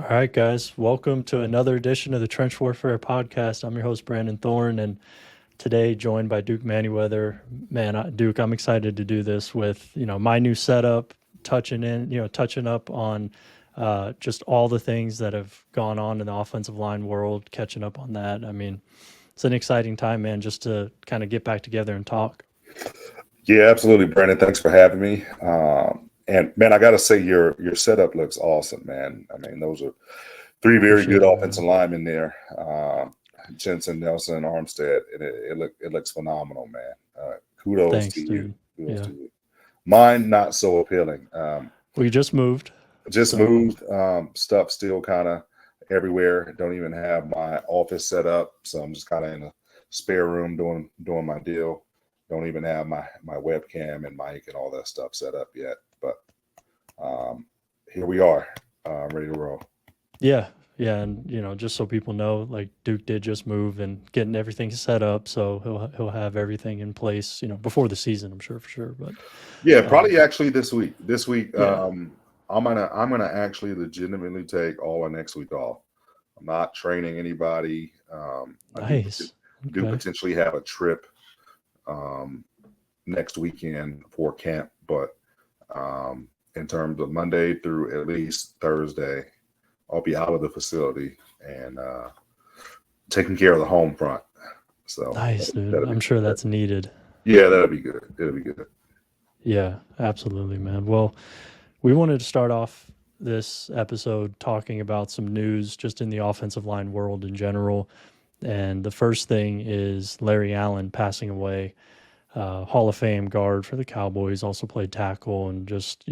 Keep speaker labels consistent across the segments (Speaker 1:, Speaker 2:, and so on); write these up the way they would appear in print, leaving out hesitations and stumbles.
Speaker 1: All right, guys, welcome to another edition of the Trench Warfare podcast. I'm your host, Brandon Thorn, and today joined by Duke Manyweather. Man, Duke, I'm excited to do this with, my new setup, touching up on just all the things that have gone on in the offensive line world, catching up on that. I mean, it's an exciting time, man, just to kind of get back together and talk.
Speaker 2: Yeah, absolutely, Brandon. Thanks for having me. And man, I got to say, your setup looks awesome, man. I mean, those are three very
Speaker 1: Appreciate
Speaker 2: good
Speaker 1: it,
Speaker 2: offensive
Speaker 1: man.
Speaker 2: linemen there. Jensen, Nelson, and Armstead. It looks phenomenal, man. Kudos to
Speaker 1: Thanks,
Speaker 2: you.
Speaker 1: dude.
Speaker 2: Kudos
Speaker 1: Yeah.
Speaker 2: to you. Mine not so appealing.
Speaker 1: We just moved,
Speaker 2: Just
Speaker 1: so
Speaker 2: moved. Stuff still kind of everywhere. Don't even have my office set up, so I'm just kind of in a spare room doing my deal. Don't even have my webcam and mic and all that stuff set up yet. But um, here we are, ready to roll.
Speaker 1: yeah, yeah, and just so people know, like Duke did just move and getting everything set up, so he'll have everything in place, before the season, I'm sure for sure. But
Speaker 2: Yeah,
Speaker 1: um,
Speaker 2: probably actually this week. This week,
Speaker 1: yeah,
Speaker 2: I'm gonna actually legitimately take all of next week off. I'm not training anybody. I
Speaker 1: nice.
Speaker 2: do
Speaker 1: Okay,
Speaker 2: potentially have a trip um, next weekend for camp, but in terms of Monday through at least Thursday, I'll be out of the facility and taking care of the home front. So
Speaker 1: nice, dude.
Speaker 2: that'll be
Speaker 1: I'm sure
Speaker 2: that,
Speaker 1: that's needed.
Speaker 2: yeah, that'll be good. It'll be good.
Speaker 1: Yeah, absolutely, man. Well, we wanted to start off this episode talking about some news just in the offensive line world in general. And the first thing is Larry Allen passing away. Hall of Fame guard for the Cowboys, also played tackle, and just,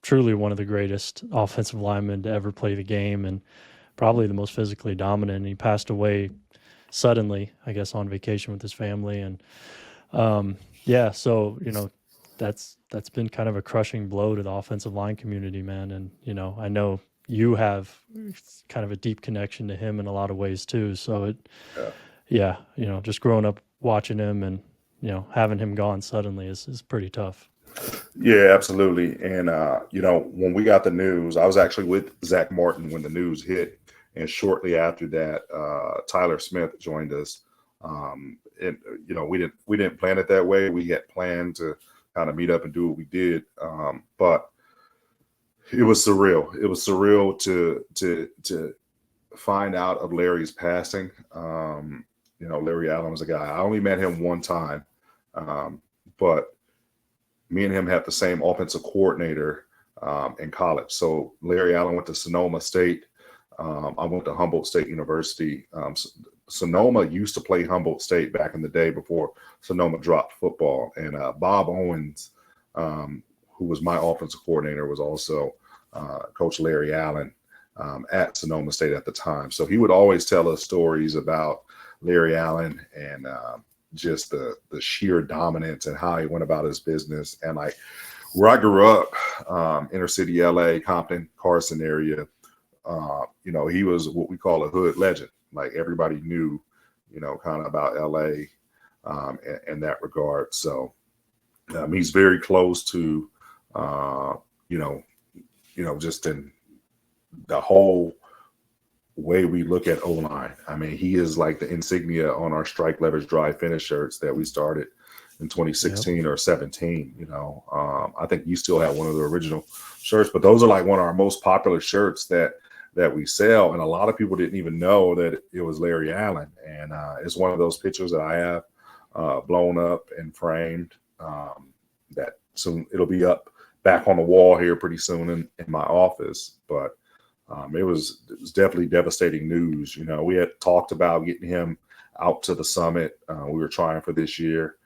Speaker 1: truly one of the greatest offensive linemen to ever play the game, and probably the most physically dominant. And he passed away suddenly, I guess, on vacation with his family. And yeah, so, that's been kind of a crushing blow to the offensive line community, man. And, I know you have kind of a deep connection to him in a lot of ways too. So
Speaker 2: Yeah.
Speaker 1: yeah, just growing up watching him and having him gone suddenly is pretty tough.
Speaker 2: Yeah, absolutely. And when we got the news, I was actually with Zach Martin when the news hit, and shortly after that, Tyler Smith joined us. And we didn't plan it that way. We had planned to kind of meet up and do what we did, but it was surreal. It was surreal to find out of Larry's passing. Larry Allen was a guy. I only met him one time, but me and him had the same offensive coordinator in college. So Larry Allen went to Sonoma State. I went to Humboldt State University. Sonoma used to play Humboldt State back in the day before Sonoma dropped football. And Bob Owens, who was my offensive coordinator, was also Coach Larry Allen at Sonoma State at the time. So he would always tell us stories about Larry Allen and just the sheer dominance and how he went about his business. And like where I grew up, inner city LA, Compton, Carson area, he was what we call a hood legend. Like everybody knew, kind of about LA in that regard. So he's very close to, just in the whole way we look at O-line. I mean, he is like the insignia on our strike, leverage, drive, finish shirts that we started in
Speaker 1: Yep.
Speaker 2: 2016 or 17. I think you still have one of the original shirts, but those are like one of our most popular shirts that we sell. And a lot of people didn't even know that it was Larry Allen. And it's one of those pictures that I have blown up and framed that soon it'll be up back on the wall here pretty soon in my office. But it was definitely devastating news. We had talked about getting him out to the summit. We were trying for this year.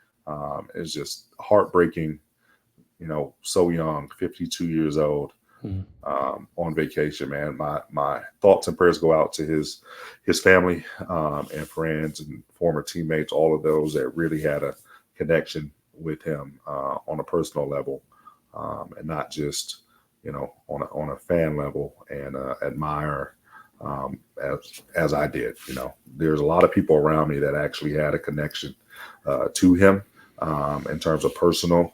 Speaker 2: It's just heartbreaking, so young, 52 years old,
Speaker 1: Mm.
Speaker 2: on vacation, man. My thoughts and prayers go out to his family and friends and former teammates, all of those that really had a connection with him on a personal level, and not just on a fan level and admire as I did. There's a lot of people around me that actually had a connection to him in terms of personal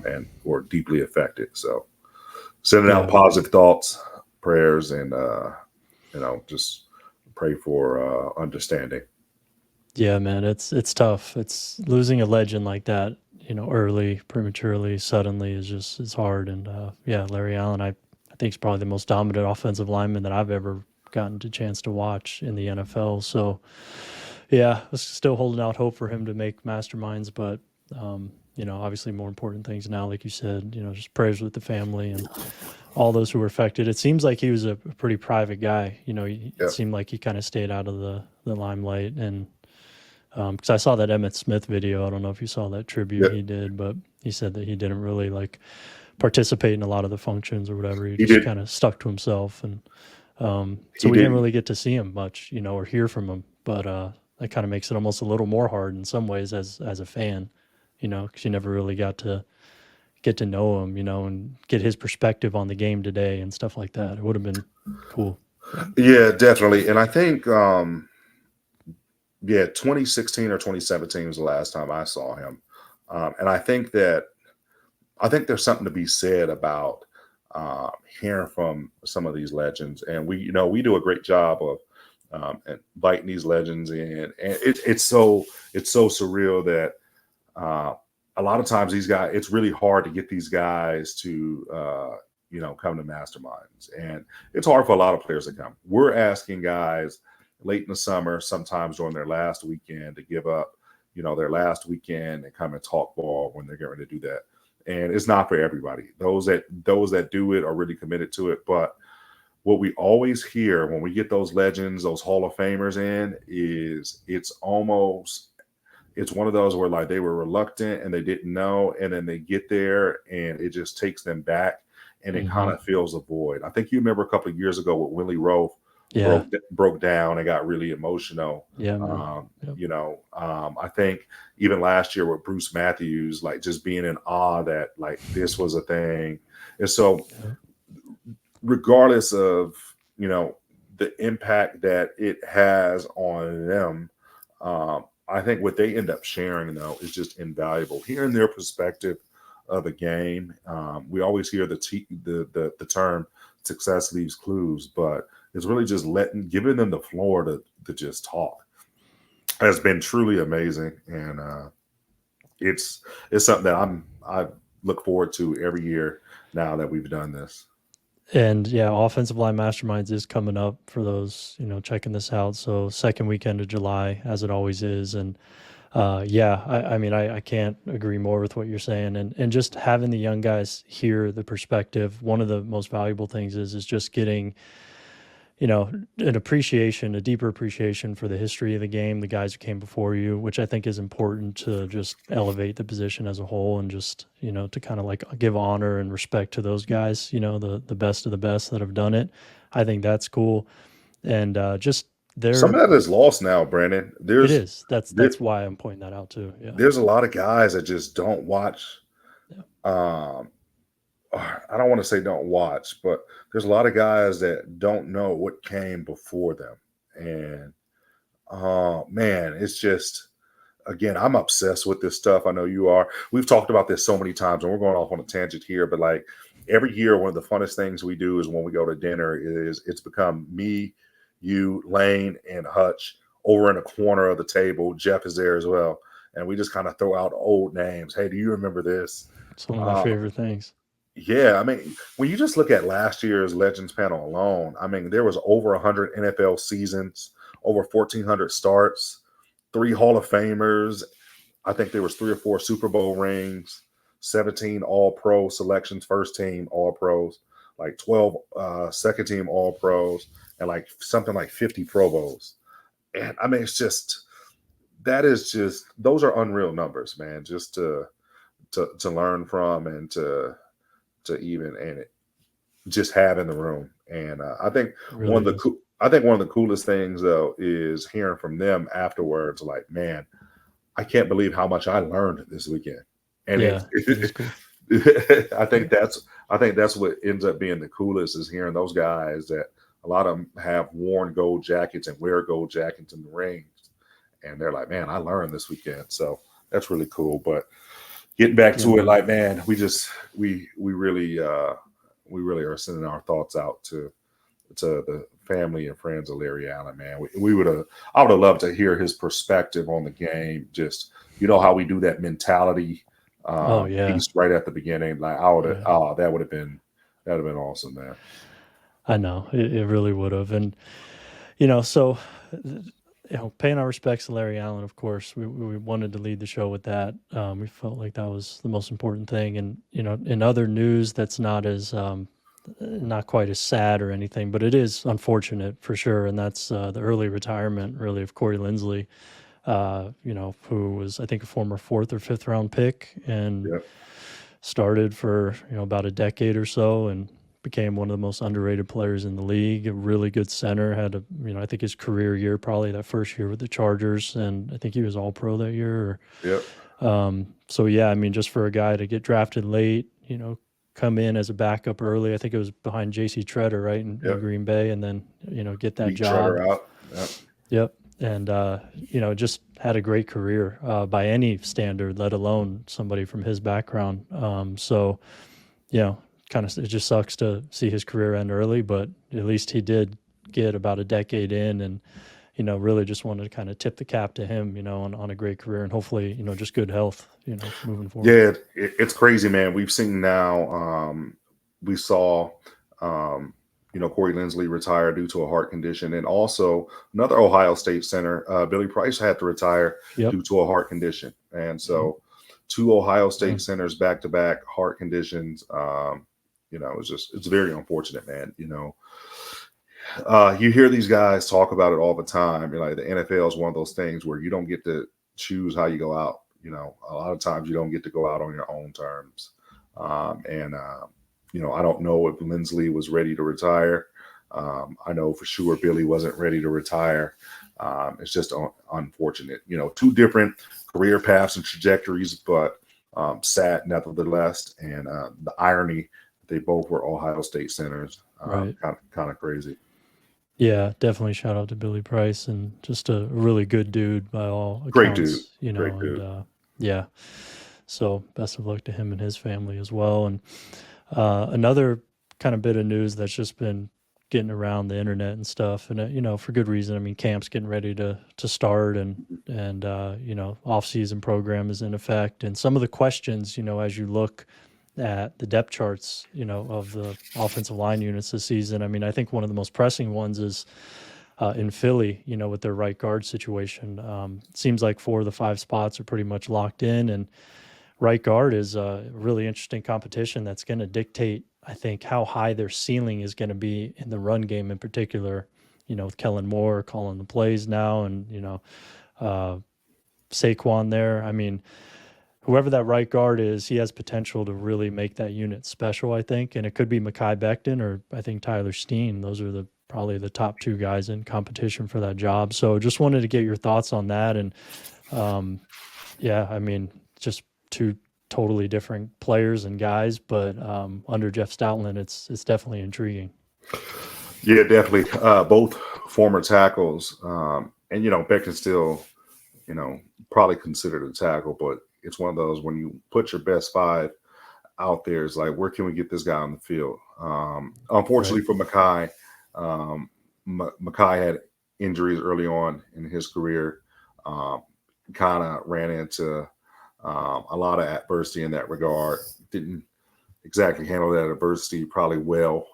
Speaker 2: and were deeply affected. So sending out
Speaker 1: Yeah.
Speaker 2: positive thoughts, prayers, and just pray for understanding.
Speaker 1: Yeah, man, it's tough. It's losing a legend like that, early, prematurely, suddenly is hard. And yeah, Larry Allen, I think is probably the most dominant offensive lineman that I've ever gotten a chance to watch in the NFL. So yeah, I was still holding out hope for him to make masterminds, but obviously more important things now, like you said, just prayers with the family and all those who were affected. It seems like he was a pretty private guy. It
Speaker 2: Yeah,
Speaker 1: seemed like he kind of stayed out of the limelight. And because I saw that Emmett Smith video. I don't know if you saw that tribute
Speaker 2: yeah,
Speaker 1: he did, but he said that he didn't really like participate in a lot of the functions or whatever. He
Speaker 2: he
Speaker 1: just
Speaker 2: did.
Speaker 1: kind of stuck to himself. And so
Speaker 2: He
Speaker 1: we didn't
Speaker 2: didn't.
Speaker 1: really get to see him much, or hear from him. But that kind of makes it almost a little more hard in some ways as a fan, because you never really got to get to know him, and get his perspective on the game today and stuff like that. It would have been cool. But
Speaker 2: Yeah, definitely. And I think, yeah, 2016 or 2017 was the last time I saw him. And I think there's something to be said about hearing from some of these legends, and we do a great job of inviting these legends in, and it's so surreal that uh, a lot of times these guys, it's really hard to get these guys to come to masterminds, and it's hard for a lot of players to come. We're asking guys late in the summer, sometimes during their last weekend, to give up their last weekend and come and talk ball when they're getting ready to do that. And it's not for everybody. Those that do it are really committed to it. But what we always hear when we get those legends, those Hall of Famers in, is it's one of those where like they were reluctant and they didn't know, and then they get there and it just takes them back, and it kind
Speaker 1: hmm
Speaker 2: of fills a void. I think you remember a couple of years ago with Willie Rofe
Speaker 1: yeah,
Speaker 2: broke down and got really emotional.
Speaker 1: yeah, man. Yep.
Speaker 2: I think even last year with Bruce Matthews, like just being in awe that like this was a thing. And so
Speaker 1: Yeah.
Speaker 2: regardless of the impact that it has on them, I think what they end up sharing though is just invaluable. Hearing their perspective of the game, we always hear the term "success leaves clues," but it's really just giving them the floor to just talk has been truly amazing, and it's something that I look forward to every year now that we've done this.
Speaker 1: And yeah, offensive line masterminds is coming up for those, checking this out. So second weekend of July, as it always is. And yeah, I mean, I can't agree more with what you're saying. And just having the young guys hear the perspective, one of the most valuable things is just getting, an appreciation, a deeper appreciation for the history of the game, the guys who came before you, which I think is important to just elevate the position as a whole, and just, to kind of like give honor and respect to those guys, the best of the best that have done it. I think that's cool. And just
Speaker 2: Some
Speaker 1: there,
Speaker 2: of that is lost now, Brandon.
Speaker 1: it
Speaker 2: There's
Speaker 1: is. That's
Speaker 2: there,
Speaker 1: that's why I'm pointing that out too. Yeah.
Speaker 2: there's a lot of guys that just don't watch.
Speaker 1: Yeah.
Speaker 2: Um, I don't want to say don't watch, but there's a lot of guys that don't know what came before them, and oh man, it's just again, I'm obsessed with this stuff. I know you are. We've talked about this so many times, and we're going off on a tangent here, but like every year, one of the funnest things we do is when we go to dinner, it's become me, you, Lane, and Hutch over in a corner of the table. Jeff is there as well. And we just kind of throw out old names. Hey, do you remember this?
Speaker 1: It's one of my
Speaker 2: Uh,
Speaker 1: favorite things.
Speaker 2: yeah, I mean, when you just look at last year's Legends panel alone, I mean, there was over 100 NFL seasons, over 1,400 starts, three Hall of Famers. I think there was three or four Super Bowl rings, 17 All-Pro selections, first team All-Pros, like 12 second team All-Pros, and like something like 50 Pro Bowls. And I mean, those are unreal numbers, man. Just to learn from and to even and just have in the room. And I think
Speaker 1: It really is.
Speaker 2: one of the coolest things though is hearing from them afterwards. Like, man, I can't believe how much I learned this weekend. And
Speaker 1: Yeah, it is cool.
Speaker 2: I think that's what ends up being the coolest is hearing those guys that a lot of them have worn gold jackets and wear gold jackets in the rings, and they're like, man, I learned this weekend. So that's really cool. But getting back
Speaker 1: Yeah,
Speaker 2: to it,
Speaker 1: man.
Speaker 2: like, man, we really are sending our thoughts out to the family and friends of Larry Allen, man. I would have loved to hear his perspective on the game. Just how we do that mentality
Speaker 1: Oh yeah,
Speaker 2: piece right at the beginning. Like I would have,
Speaker 1: yeah.
Speaker 2: that would have been awesome, man.
Speaker 1: I know it really would have, and so paying our respects to Larry Allen, of course, we wanted to lead the show with that. We felt like that was the most important thing, and in other news, that's not quite as sad or anything, but it is unfortunate for sure, and that's the early retirement, really, of Corey Linsley. Who was, I think, a former 4th or 5th round pick and
Speaker 2: Yep.
Speaker 1: started for about a decade or so and became one of the most underrated players in the league. A really good center. Had I think his career year, probably that first year with the Chargers, and I think he was All Pro that year.
Speaker 2: Yep.
Speaker 1: So yeah, I mean, just for a guy to get drafted late, come in as a backup early. I think it was behind J.C. Treader, right, in
Speaker 2: Yep.
Speaker 1: Green Bay, and then get that
Speaker 2: Beat
Speaker 1: job.
Speaker 2: Treader out. Yep.
Speaker 1: Yep. And just had a great career by any standard, let alone somebody from his background. So, kind of, it just sucks to see his career end early, but at least he did get about a decade in, and really just wanted to kind of tip the cap to him, on a great career, and hopefully, just good health, moving forward.
Speaker 2: Yeah, it's crazy, man. We've seen now. We saw. Corey Linsley retired due to a heart condition, and also another Ohio State center, Billy Price, had to retire due to a heart condition. And so, 2 Ohio State centers back to back heart conditions. It's very unfortunate, man. You hear these guys talk about it all the time. Like the NFL is one of those things where you don't get to choose how you go out. A lot of times you don't get to go out on your own terms. I don't know if Linsley was ready to retire. I know for sure Billy wasn't ready to retire. It's just unfortunate. 2 different career paths and trajectories, but sad nevertheless. And the irony, they both were Ohio State centers.
Speaker 1: Right.
Speaker 2: Kind of crazy.
Speaker 1: Yeah, definitely shout out to Billy Price, and just a really good dude by all accounts.
Speaker 2: Great dude. Great dude.
Speaker 1: And yeah. So best of luck to him and his family as well. And another kind of bit of news that's just been getting around the internet and stuff, and for good reason. I mean, camp's getting ready to start, and off-season program is in effect, and some of the questions, as you look at the depth charts, of the offensive line units this season. I mean, I think one of the most pressing ones is in Philly, with their right guard situation. It seems like 4 of the 5 spots are pretty much locked in, and right guard is a really interesting competition that's going to dictate, I think, how high their ceiling is going to be in the run game in particular, with Kellen Moore calling the plays now, and, Saquon there. I mean, whoever that right guard is, he has potential to really make that unit special, I think. And it could be Mekhi Becton or I think Tyler Steen. Those are probably the top 2 guys in competition for that job. So just wanted to get your thoughts on that. And yeah, I mean, just 2 totally different players and guys, but under Jeff Stoutland, it's definitely intriguing.
Speaker 2: Yeah, definitely. Both former tackles, and Becton still, probably considered a tackle, but it's one of those when you put your best 5 out there, it's like, where can we get this guy on the field? Unfortunately for Mekhi, Mekhi had injuries early on in his career. Kind of ran into a lot of adversity in that regard. Didn't exactly handle that adversity probably well.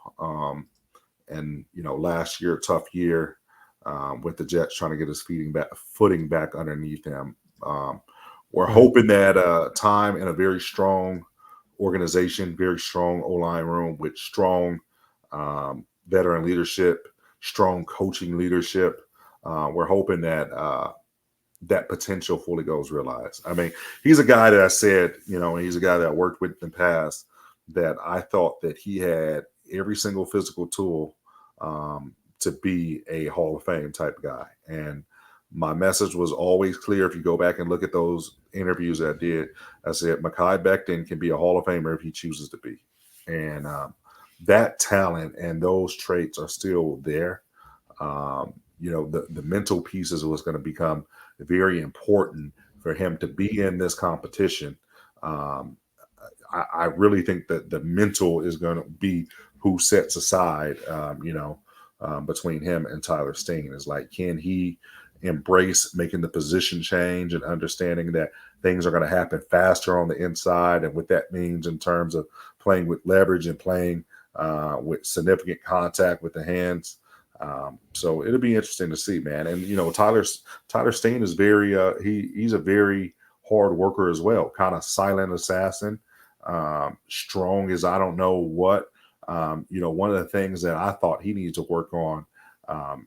Speaker 2: And last year, tough year with the Jets trying to get his footing back underneath him. We're hoping that time in a very strong organization, very strong O-line room with strong veteran leadership, strong coaching leadership. We're hoping that that potential fully goes realized. I mean, he's a guy that I said, and he's a guy that I worked with in the past, that I thought that he had every single physical tool to be a Hall of Fame type guy. And my message was always clear. If you go back and look at those interviews I did, I said Mekhi Becton can be a Hall of Famer if he chooses to be. And that talent and those traits are still there. The mental pieces was going to become very important for him to be in this competition. I really think that the mental is going to be who sets aside, between him and Tyler Steen. Is like, can he embrace making the position change and understanding that things are going to happen faster on the inside, and what that means in terms of playing with leverage and playing with significant contact with the hands. So it'll be interesting to see, man. And Tyler Steen is he's a very hard worker as well, kind of silent assassin, strong as I don't know what. One of the things that I thought he needs to work on,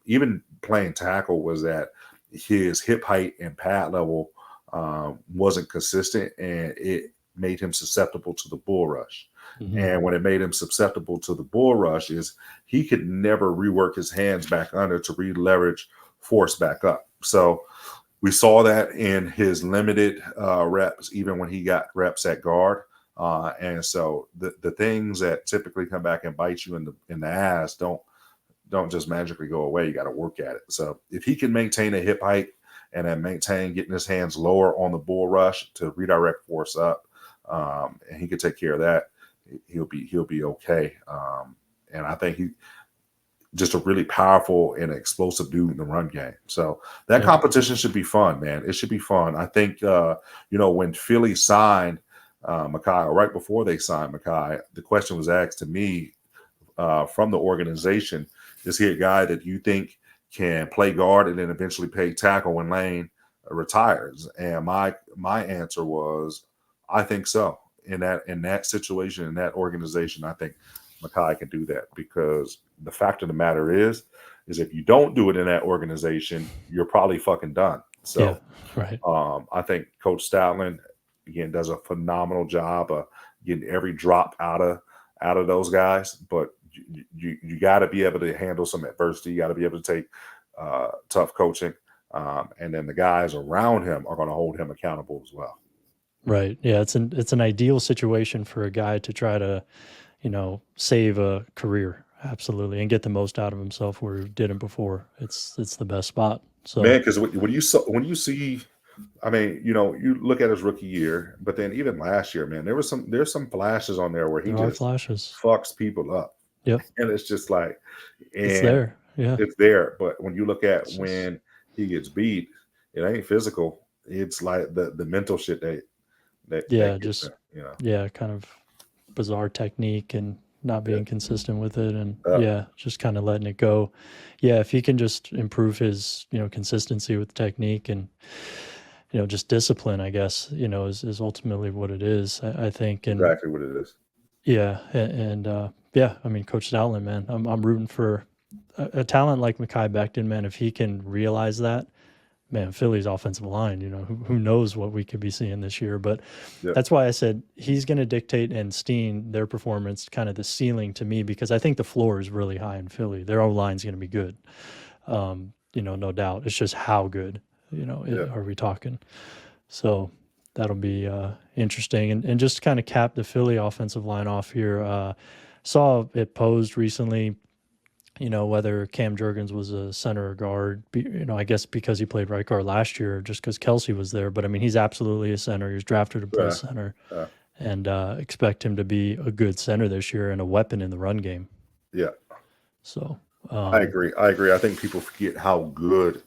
Speaker 2: even playing tackle, was that his hip height and pad level wasn't consistent, and it made him susceptible to the bull rush.
Speaker 1: Mm-hmm.
Speaker 2: And when it made him susceptible to the bull rush is he could never rework his hands back under to re-leverage force back up. So we saw that in his limited reps, even when he got reps at guard. And so the things that typically come back and bite you in the ass don't just magically go away. You got to work at it. So if he can maintain a hip height and then maintain getting his hands lower on the bull rush to redirect force up, and he can take care of that, he'll be okay. And I think he just a really powerful and explosive dude in the run game. So that competition should be fun, man. It should be fun. I think when Philly signed Mekhi, or right before they signed Mekhi, the question was asked to me from the organization: is he a guy that you think can play guard and then eventually play tackle when Lane retires? And my answer was, I think so. In that situation, in that organization, I think Mekhi can do that, because the fact of the matter is if you don't do it in that organization, you're probably fucking done. So
Speaker 1: right.
Speaker 2: I think Coach Stoutland, again, does a phenomenal job of getting every drop out of those guys. But you got to be able to handle some adversity. You got to be able to take tough coaching, and then the guys around him are going to hold him accountable as well.
Speaker 1: Right. Yeah, it's an ideal situation for a guy to try to, save a career. Absolutely. And get the most out of himself where he didn't before. It's the best spot. So,
Speaker 2: man, because when you see, I mean, you look at his rookie year, but then even last year, man, there's some flashes on there where he just
Speaker 1: flashes.
Speaker 2: fucks people up.
Speaker 1: Yep.
Speaker 2: And it's just like,
Speaker 1: it's there. Yeah.
Speaker 2: It's there. But when you look at when he gets beat, it ain't physical. It's like the mental shit that
Speaker 1: just
Speaker 2: there,
Speaker 1: kind of bizarre technique and not being consistent with it, and just kind of letting it go. Yeah, if he can just improve his consistency with technique and just discipline, I guess is ultimately what it is. I think, and
Speaker 2: exactly what it is.
Speaker 1: Yeah, and I mean, Coach Stoutland, man, I'm rooting for a talent like Mekhi Becton, man. If he can realize that, man, Philly's offensive line, who knows what we could be seeing this year. But that's why I said he's going to dictate, and Steen, their performance, kind of the ceiling to me, because I think the floor is really high in Philly. Their O-line's going to be good, no doubt. It's just how good, are we talking? So that'll be interesting. And just to kind of cap the Philly offensive line off here, saw it posed recently, whether Cam Jurgens was a center or guard, I guess because he played right guard last year, just because Kelsey was there. But, I mean, he's absolutely a center. He was drafted to play center. And expect him to be a good center this year and a weapon in the run game.
Speaker 2: Yeah.
Speaker 1: So
Speaker 2: I agree. I think people forget how good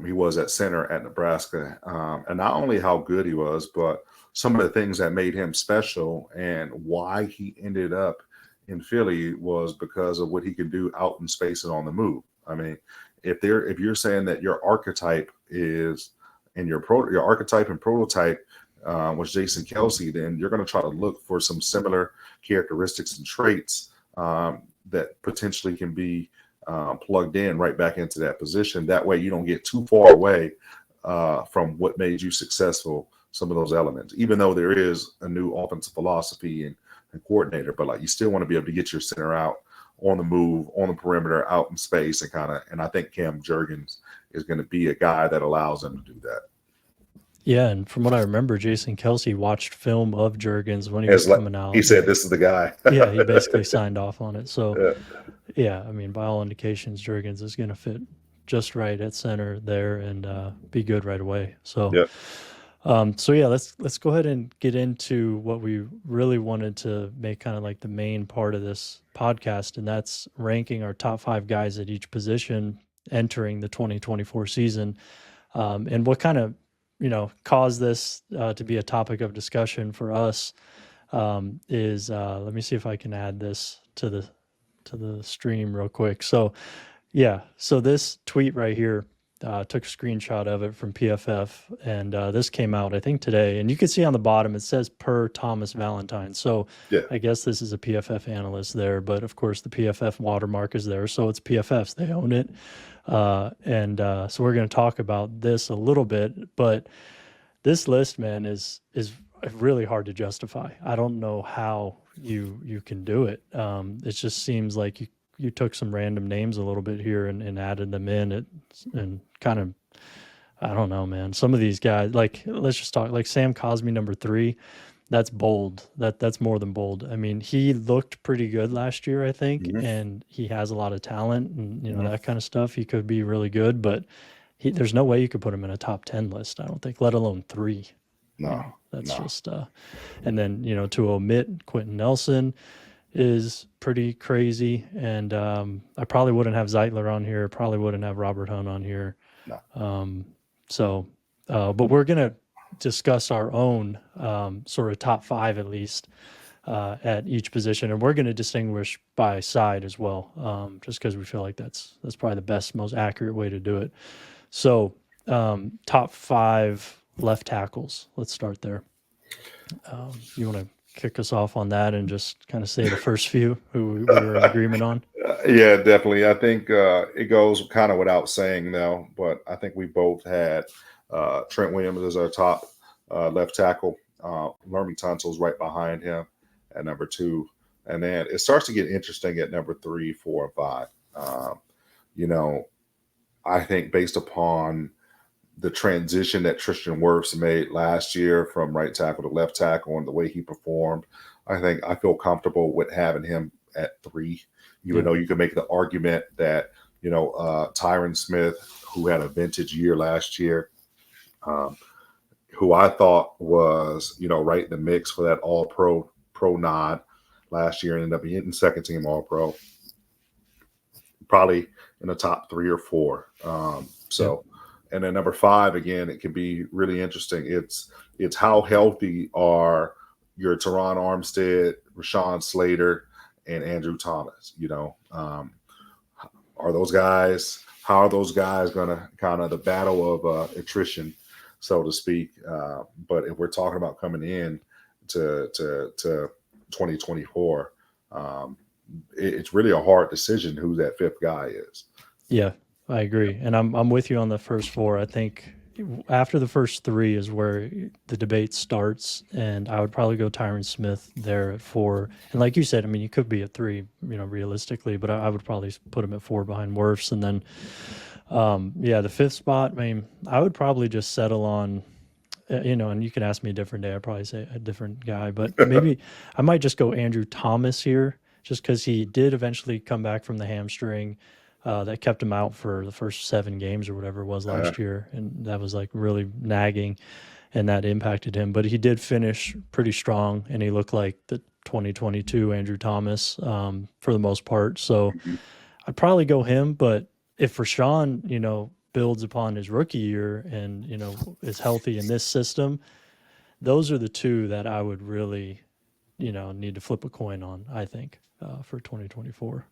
Speaker 2: he was at center at Nebraska. And not only how good he was, but some of the things that made him special and why he ended up in Philly was because of what he could do out in space and on the move. I mean, if you're saying that your archetype is and your archetype and prototype was Jason Kelsey, then you're going to try to look for some similar characteristics and traits that potentially can be plugged in right back into that position. That way you don't get too far away from what made you successful, some of those elements, even though there is a new offensive philosophy and coordinator, but like you still want to be able to get your center out on the move, on the perimeter, out in space, and I think Cam Jurgens is going to be a guy that allows him to do that.
Speaker 1: Yeah, and from what I remember, Jason Kelsey watched film of Jurgens when he was coming out.
Speaker 2: He said, "This is the guy."
Speaker 1: Yeah, he basically signed off on it. So, I mean, by all indications, Jurgens is going to fit just right at center there and be good right away. So, So yeah, let's go ahead and get into what we really wanted to make kind of like the main part of this podcast, and that's ranking our top 5 guys at each position entering the 2024 season. And what kind of caused this to be a topic of discussion for us is let me see if I can add this to the stream real quick. So yeah. So this tweet right here, took a screenshot of it from PFF, and this came out, I think, today. And you can see on the bottom it says per Thomas Valentine. So
Speaker 2: Yeah.
Speaker 1: I guess this is a PFF analyst there, but of course the PFF watermark is there, so it's PFF's. They own it, and so we're going to talk about this a little bit. But this list, man, is really hard to justify. I don't know how you can do it. It just seems like you took some random names a little bit here and added them in it and kind of, I don't know, man. Some of these guys, like, let's just talk like Sam Cosmi, number 3. That's bold. That's more than bold. I mean, he looked pretty good last year, I think,
Speaker 2: Hmm.
Speaker 1: and he has a lot of talent and
Speaker 2: Hmm.
Speaker 1: that kind of stuff. He could be really good, but there's no way you could put him in a top 10 list, I don't think, let alone 3. I
Speaker 2: No,
Speaker 1: mean, that's
Speaker 2: no.
Speaker 1: just and then, to omit Quentin Nelson is pretty crazy. And I probably wouldn't have Zeitler on here, probably wouldn't have Robert Hunt on here.
Speaker 2: No.
Speaker 1: So, but we're gonna discuss our own sort of top 5 at least at each position, and we're going to distinguish by side as well, just because we feel like that's probably the best, most accurate way to do it. So, top 5 left tackles. Let's start there. You want to kick us off on that and just kind of say the first few who we were in agreement on?
Speaker 2: Yeah, definitely. I think it goes kind of without saying though, but I think we both had Trent Williams as our top left tackle. Lermy Tunsil's right behind him at number 2. And then it starts to get interesting at number 3, 4, and 5. You know, I think based upon the transition that Tristan Wirfs made last year from right tackle to left tackle and the way he performed, I feel comfortable with having him at 3, even though you could make the argument that, Tyron Smith, who had a vintage year last year, who I thought was, right in the mix for that all pro nod last year, ended up hitting second team all pro, probably in the top 3 or 4. So, and then number 5, again, it can be really interesting. It's how healthy are your Teron Armstead, Rashawn Slater, and Andrew Thomas. Are those guys? How are those guys going to kind of the battle of attrition, so to speak? But if we're talking about coming in to 2024, it's really a hard decision who that 5th guy is.
Speaker 1: Yeah, I agree, and I'm with you on the first 4. I think after the first 3 is where the debate starts, and I would probably go Tyron Smith there at 4. And like you said, I mean, you could be at 3, realistically, but I would probably put him at 4 behind Wirfs, and then the 5th spot. I mean, I would probably just settle on. And you can ask me a different day. I'd probably say a different guy, but maybe I might just go Andrew Thomas here, just because he did eventually come back from the hamstring that kept him out for the first 7 games or whatever it was last year, and that was like really nagging, and that impacted him. But he did finish pretty strong, and he looked like the 2022 Andrew Thomas for the most part. So I'd probably go him, but if Rashawn, builds upon his rookie year and, is healthy in this system, those are the 2 that I would really, need to flip a coin on, I think, for 2024.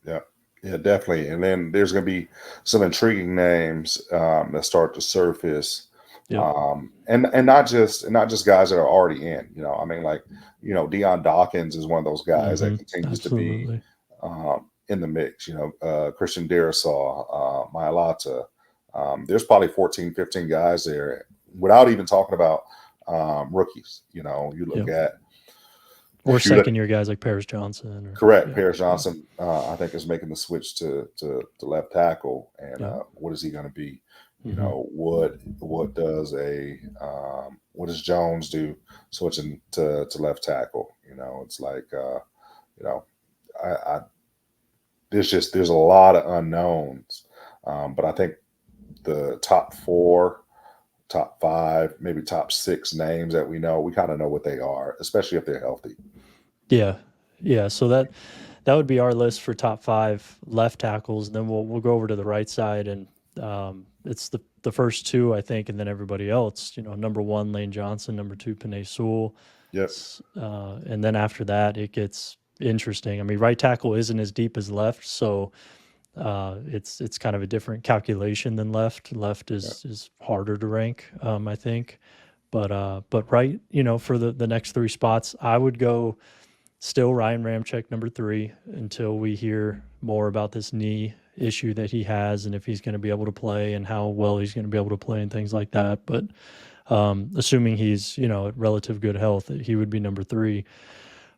Speaker 2: Yeah, definitely. And then there's going to be some intriguing names that start to surface,
Speaker 1: Yep.
Speaker 2: and not just guys that are already in. I mean, like Deion Dawkins is one of those guys that continues to be in the mix. Christian Darrisaw, Mailata. There's probably 14, 15 guys there without even talking about rookies. You look at
Speaker 1: or second-year guys like Paris Johnson.
Speaker 2: Correct. Paris Johnson, I think, is making the switch to left tackle. And what is he going to be? What does what does Jones do switching to left tackle? It's like there's a lot of unknowns. But I think the top 4 top 5, maybe top 6 names that we know. We kind of know what they are, especially if they're healthy.
Speaker 1: Yeah. Yeah. So that would be our list for top 5 left tackles. And then we'll go over to the right side, and it's the first 2, I think, and then everybody else. Number 1, Lane Johnson. Number 2, Penei Sewell.
Speaker 2: Yep.
Speaker 1: And then after that, it gets interesting. I mean, right tackle isn't as deep as left, so it's kind of a different calculation than left. Left is harder to rank, I think. But right, for the next 3 spots, I would go still Ryan Ramczyk number 3 until we hear more about this knee issue that he has, and if he's going to be able to play and how well he's going to be able to play and things like that. But assuming he's at relative good health, he would be number 3.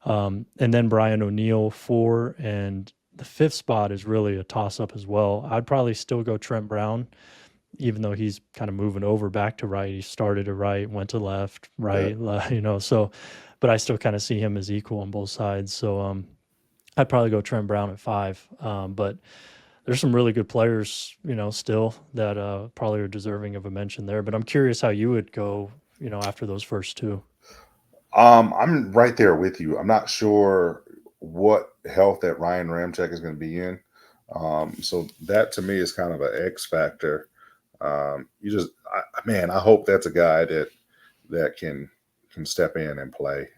Speaker 1: And then Brian O'Neill 4, and the 5th spot is really a toss-up as well. I'd probably still go Trent Brown, even though he's kind of moving over back to right. He started to right, went to left, right, so, but I still kind of see him as equal on both sides. So I'd probably go Trent Brown at 5. But there's some really good players, still that probably are deserving of a mention there. But I'm curious how you would go, after those first 2.
Speaker 2: I'm right there with you. I'm not sure what health that Ryan Ramczyk is going to be in. So that to me is kind of an X factor. I hope that's a guy that can step in and play.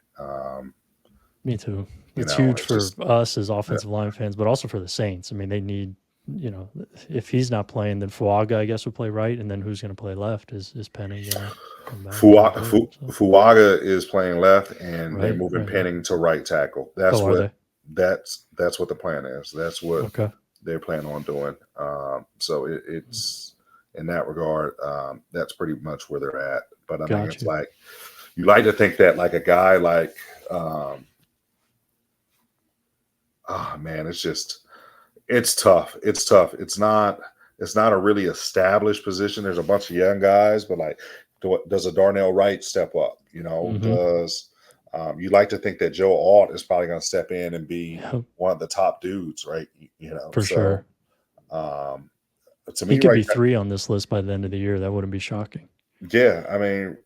Speaker 1: Me too. It's huge for us as offensive line fans, but also for the Saints. I mean, they need, if he's not playing, then Fuaga, I guess, would play right, and then who's going to play left? Is Penny going to come back?
Speaker 2: Fuaga is playing left, and they're moving Penning to right tackle. That's that's what the plan is. That's what they're planning on doing. So it's in that regard, that's pretty much where they're at. But I mean, it's like you like to think that like a guy like, it's tough. It's tough. It's not a really established position. There's a bunch of young guys, but like, does a Darnell Wright step up? Does you like to think that Joe Alt is probably going to step in and be one of the top dudes, right?
Speaker 1: For sure.
Speaker 2: To me,
Speaker 1: he could be 3 on this list by the end of the year. That wouldn't be shocking.
Speaker 2: Yeah, I mean,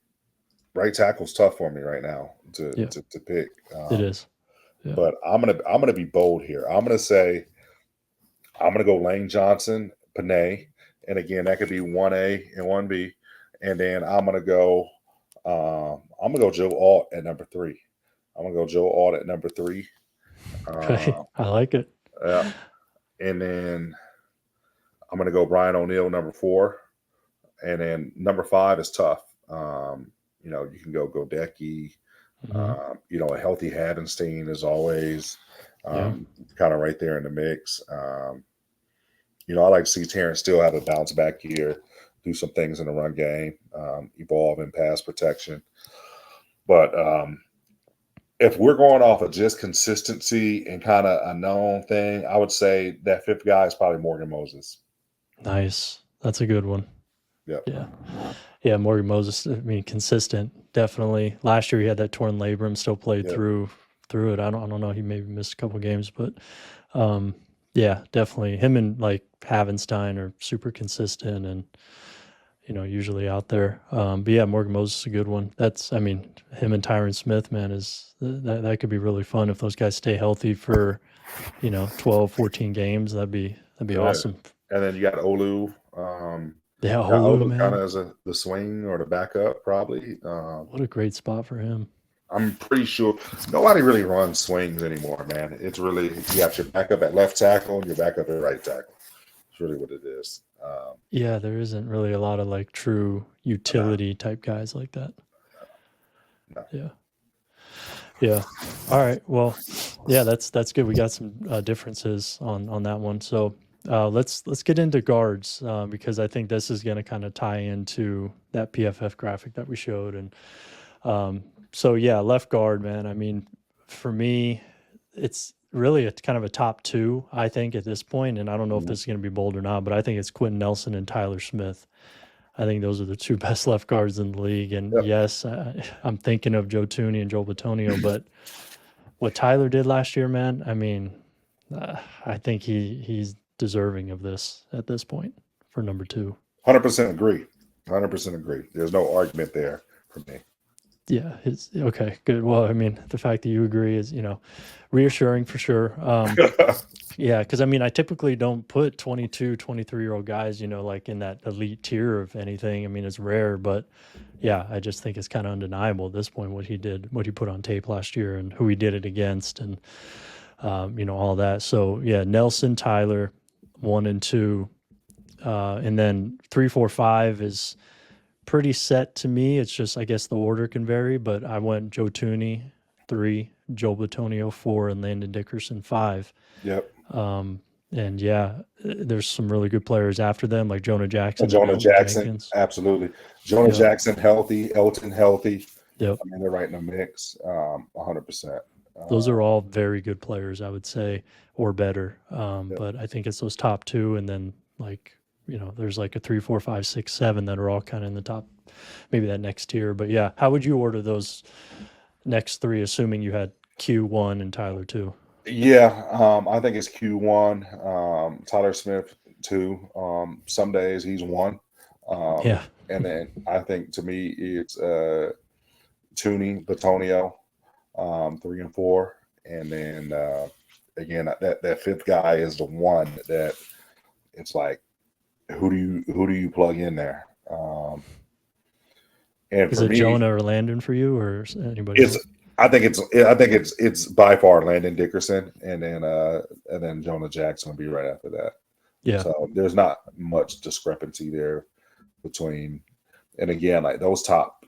Speaker 2: right tackle's tough for me right now to pick.
Speaker 1: It is. Yeah.
Speaker 2: But I'm gonna be bold here. I'm gonna go Lane Johnson, Penei, and again that could be 1A and 1B, and then I'm gonna go Joe Alt at number 3. I'm gonna go Joe Alt at number 3.
Speaker 1: Okay, I like it.
Speaker 2: Yeah, and then I'm gonna go Brian O'Neill number 4, and then number 5 is tough. You can go Godecki. A healthy Havenstein is always kind of right there in the mix. I like to see Terrence still have a bounce back year, do some things in the run game, evolve in pass protection. But if we're going off of just consistency and kind of a known thing, I would say that 5th guy is probably Morgan Moses.
Speaker 1: Nice. That's a good one.
Speaker 2: Yeah.
Speaker 1: Yeah, Morgan Moses, I mean, consistent, definitely. Last year he had that torn labrum, still played through it. I don't know, he maybe missed a couple games, but yeah, definitely. Him and like Havenstein are super consistent and usually out there. But yeah, Morgan Moses is a good one. Him and Tyron Smith, man, that could be really fun if those guys stay healthy for 12, 14 games. That'd be awesome.
Speaker 2: And then you got Olu.
Speaker 1: Olu, man.
Speaker 2: Kind of as the swing or the backup, probably.
Speaker 1: What a great spot for him.
Speaker 2: I'm pretty sure nobody really runs swings anymore, man. It's really, you got your backup at left tackle and your backup at right tackle. It's really what it is.
Speaker 1: Yeah, there isn't really a lot of like true utility type guys like that. No. Yeah. All right. Well, yeah, that's good. We got some differences on that one. So let's get into guards because I think this is going to kind of tie into that PFF graphic that we showed. And so, yeah, left guard, man. I mean, for me, it's really kind of a top 2, I think, at this point. And I don't know if this is going to be bold or not, but I think it's Quentin Nelson and Tyler Smith. I think those are the 2 best left guards in the league. And yes, I'm thinking of Joe Thuney and Joel Bitonio, but what Tyler did last year, man, I mean, I think he's deserving of this at this point for number 2.
Speaker 2: 100% agree. 100% agree. There's no argument there for me.
Speaker 1: Yeah, it's okay, good. Well, I mean, the fact that you agree is, reassuring for sure. Yeah, because I mean, I typically don't put 22, 23-year-old guys, like in that elite tier of anything. I mean, it's rare, but yeah, I just think it's kind of undeniable at this point what he did, what he put on tape last year and who he did it against and, all that. So yeah, Nelson, Tyler, 1 and 2. And then 3, 4, 5 is pretty set to me. It's just, I guess the order can vary, but I went Joe Tooney, 3, Joe Batonio, 4, and Landon Dickerson, 5.
Speaker 2: Yep.
Speaker 1: And yeah, there's some really good players after them, like Jonah Jackson and
Speaker 2: Jonah
Speaker 1: Elton
Speaker 2: Jackson,
Speaker 1: Jenkins.
Speaker 2: absolutely. Jonah
Speaker 1: Yep.
Speaker 2: Jackson healthy, Elton healthy.
Speaker 1: Yep.
Speaker 2: I mean, they're right in the mix, 100%.
Speaker 1: Those are all very good players, I would say, or better. But I think it's those top two, and then there's like a 3, 4, 5, 6, 7 that are all kind of in the top, maybe that next tier. But yeah, how would you order those next three, assuming you had Q1 and Tyler 2?
Speaker 2: Yeah, I think it's Q1. Tyler Smith 2. Some days he's 1.
Speaker 1: Yeah.
Speaker 2: And then I think to me it's Tooney, Batonio, 3 and 4, and then again that fifth guy is the one that it's like who do you plug in there? And
Speaker 1: Is
Speaker 2: for
Speaker 1: it
Speaker 2: me,
Speaker 1: Jonah or Landon for you, or anybody else?
Speaker 2: I think it's by far Landon Dickerson, and then Jonah Jackson will be right after that.
Speaker 1: Yeah.
Speaker 2: So there's not much discrepancy there between, and again, like those top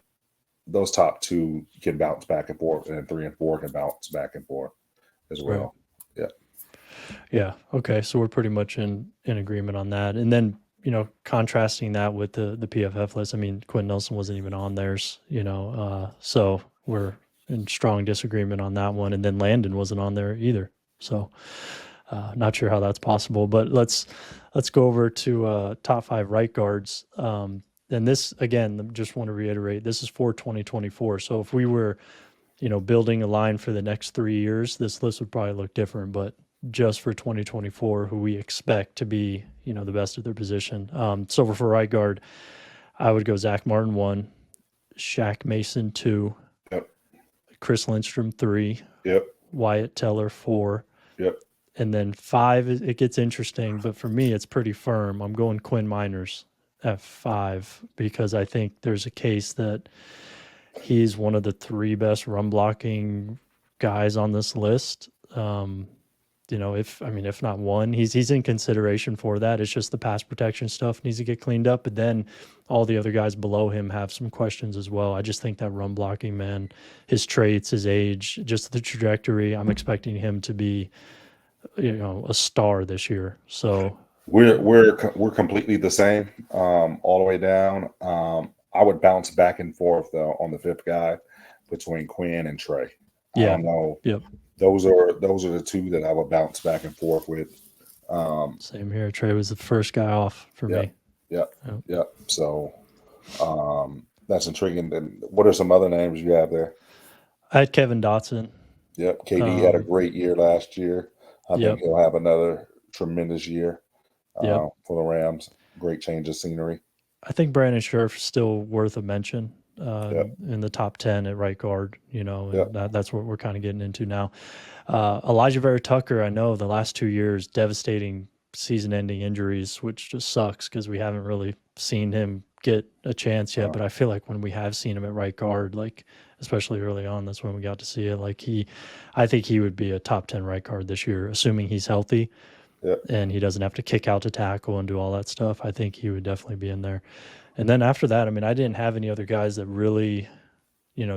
Speaker 2: two can bounce back and forth, and then 3 and 4 can bounce back and forth as well.
Speaker 1: Right. Yeah. Okay. So we're pretty much in agreement on that. And then, contrasting that with the PFF list, I mean, Quinn Nelson wasn't even on theirs, so we're in strong disagreement on that one. And then Landon wasn't on there either. So not sure how that's possible, but let's go over to top 5 right guards. And this, again, just want to reiterate, this is for 2024. So if we were, building a line for the next 3 years, this list would probably look different, but just for 2024, who we expect to be, the best at their position. So for right guard, I would go Zach Martin 1, Shaq Mason 2,
Speaker 2: Yep.
Speaker 1: Chris Lindstrom 3,
Speaker 2: Yep.
Speaker 1: Wyatt Teller 4.
Speaker 2: Yep.
Speaker 1: And then 5, it gets interesting, but for me, it's pretty firm. I'm going Quinn Miners at 5 because I think there's a case that he's one of the 3 best run blocking guys on this list. If not one, he's in consideration for that. It's just the pass protection stuff needs to get cleaned up, but then all the other guys below him have some questions as well. I just think that run blocking man, his traits, his age, just the trajectory, I'm expecting him to be, a star this year. So
Speaker 2: we're completely the same, all the way down. I would bounce back and forth though on the 5th guy between Quinn and Trey. I don't know.
Speaker 1: Yep.
Speaker 2: Those are the 2 that I would bounce back and forth with.
Speaker 1: Same here. Trey was the first guy off for me.
Speaker 2: Yep. So that's intriguing. And what are some other names you have there?
Speaker 1: I had Kevin Dotson.
Speaker 2: Yep. KD had a great year last year. I think he'll have another tremendous year for the Rams. Great change of scenery.
Speaker 1: I think Brandon Scherf's still worth a mention in the top 10 at right guard, and that's what we're kind of getting into now. Elijah Vera Tucker, I know the last 2 years, devastating season-ending injuries, which just sucks because we haven't really seen him get a chance yet. But I feel like when we have seen him at right guard, like especially early on, that's when we got to see it. Like I think he would be a top 10 right guard this year, assuming he's healthy. And he doesn't have to kick out to tackle and do all that stuff. I think he would definitely be in there. And then after that, I mean, I didn't have any other guys that really,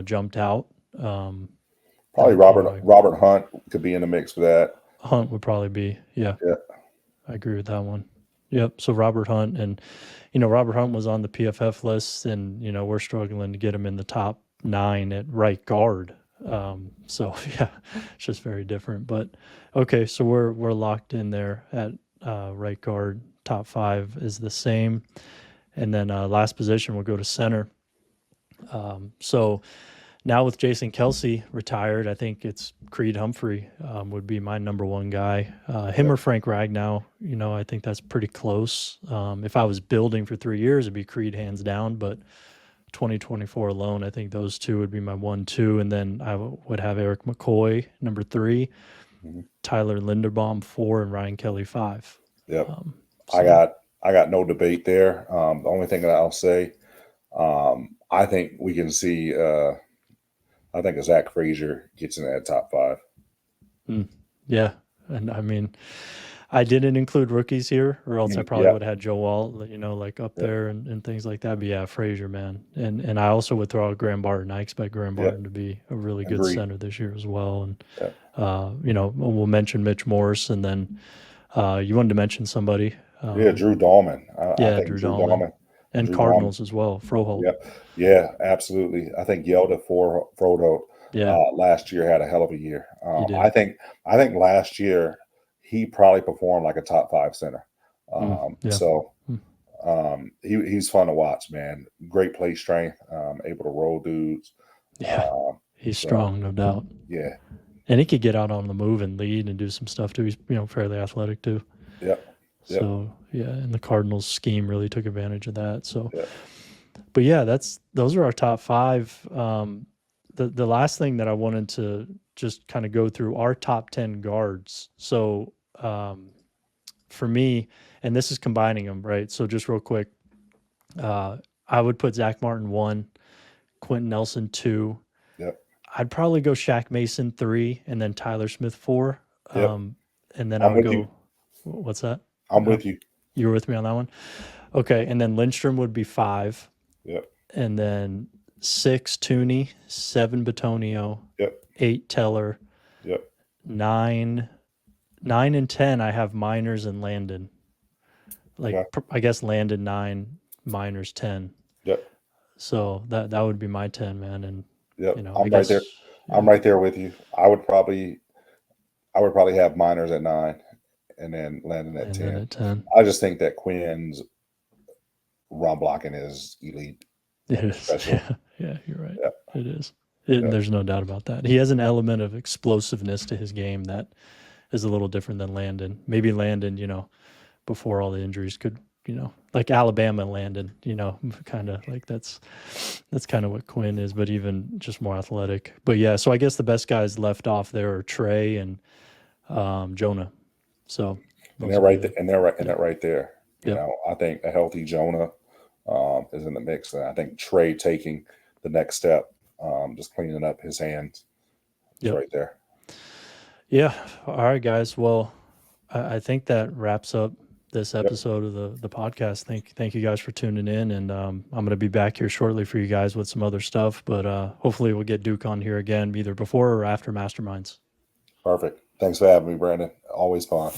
Speaker 1: jumped out.
Speaker 2: Probably Robert Hunt could be in the mix for that.
Speaker 1: Hunt would probably be, yeah. I agree with that one. Yep. So Robert Hunt, and Robert Hunt was on the PFF list, and we're struggling to get him in the top 9 at right guard. So yeah, it's just very different. But okay, so we're locked in there at right guard. Top 5 is the same, and then last position we'll go to center. So now with Jason Kelsey retired, I think it's Creed Humphrey would be my number one guy. Him
Speaker 2: Yep.
Speaker 1: or Frank Ragnow, I think that's pretty close. If I was building for 3 years, it'd be Creed hands down. But 2024 alone, I think those two would be my 1, 2. And then I would have Eric McCoy, number 3,
Speaker 2: Mhm.
Speaker 1: Tyler Linderbaum, 4, and Ryan Kelly, 5.
Speaker 2: Yep.
Speaker 1: So,
Speaker 2: I got no debate there. The only thing that I'll say, I think we can see. I think Zach Frazier gets in that top 5.
Speaker 1: yeah. And I mean, I didn't include rookies here, or else I probably
Speaker 2: Yeah.
Speaker 1: would have had Joe Walt, like up
Speaker 2: Yeah.
Speaker 1: there and things like that. But yeah, Frazier, man. And I also would throw out Graham Barton. I expect Graham
Speaker 2: Yeah.
Speaker 1: Barton to be a really good
Speaker 2: Agreed.
Speaker 1: center this year as well. And,
Speaker 2: Yeah.
Speaker 1: we'll mention Mitch Morse. And then you wanted to mention somebody.
Speaker 2: Yeah, Drew Dahlman. I think
Speaker 1: Drew
Speaker 2: Drew
Speaker 1: Dahlman.
Speaker 2: Dahlman.
Speaker 1: And
Speaker 2: Drew
Speaker 1: Cardinals as well, Froholt.
Speaker 2: Yep. Yeah, absolutely. I think Yelda for Frodo
Speaker 1: Yeah,
Speaker 2: last year had a hell of a year.
Speaker 1: he did.
Speaker 2: I think last year he probably performed like a top 5 center.
Speaker 1: Yeah.
Speaker 2: So he's fun to watch, man. Great play strength, able to roll dudes.
Speaker 1: Yeah, he's strong, no doubt.
Speaker 2: Yeah.
Speaker 1: And he could get out on the move and lead and do some stuff too. He's fairly athletic too.
Speaker 2: Yep.
Speaker 1: So yeah, and the Cardinals scheme really took advantage of that. So,
Speaker 2: Yep.
Speaker 1: but yeah, those are our top 5. The last thing that I wanted to just kind of go through our top 10 guards. So for me, and this is combining them, right? So just real quick, I would put Zach Martin 1, Quentin Nelson 2.
Speaker 2: Yep.
Speaker 1: I'd probably go Shaq Mason 3, and then Tyler Smith 4.
Speaker 2: Yep.
Speaker 1: And then
Speaker 2: I'm
Speaker 1: I would
Speaker 2: with
Speaker 1: go.
Speaker 2: you.
Speaker 1: What's that?
Speaker 2: I'm with you.
Speaker 1: You were with me on that one? Okay. And then Lindstrom would be 5.
Speaker 2: Yep.
Speaker 1: And then 6, Tooney, 7, Batonio,
Speaker 2: Yep.
Speaker 1: 8, Teller,
Speaker 2: Yep.
Speaker 1: 9 and 10, I have Miners and Landon. I guess Landon 9, Miners 10.
Speaker 2: Yep.
Speaker 1: So that would be my 10, man. And
Speaker 2: Yep.
Speaker 1: I
Speaker 2: I'm right
Speaker 1: guess,
Speaker 2: there. I'm right there with you. I would probably have Miners at 9 and then Landon at
Speaker 1: and
Speaker 2: 10.
Speaker 1: then at 10.
Speaker 2: I just think that Quinn's run blocking is elite.
Speaker 1: It is.
Speaker 2: Special.
Speaker 1: Yeah, you're right.
Speaker 2: Yeah.
Speaker 1: It is. There's no doubt about that. He has an element of explosiveness to his game that is a little different than Landon. Maybe Landon, before all the injuries could, like Alabama Landon, kind of like that's kind of what Quinn is, but even just more athletic. But yeah, so I guess the best guys left off there are Trey and Jonah. So
Speaker 2: And they're right there. And they're right there.
Speaker 1: Yep.
Speaker 2: I think a healthy Jonah is in the mix. And I think Trey taking the next step, just cleaning up his hands, is
Speaker 1: Yep.
Speaker 2: right there.
Speaker 1: Yeah. All right, guys. Well, I think that wraps up this episode of the podcast. Thank you guys for tuning in, and I'm going to be back here shortly for you guys with some other stuff. But hopefully we'll get Duke on here again, either before or after Masterminds.
Speaker 2: Perfect. Thanks for having me, Brandon. Always fun.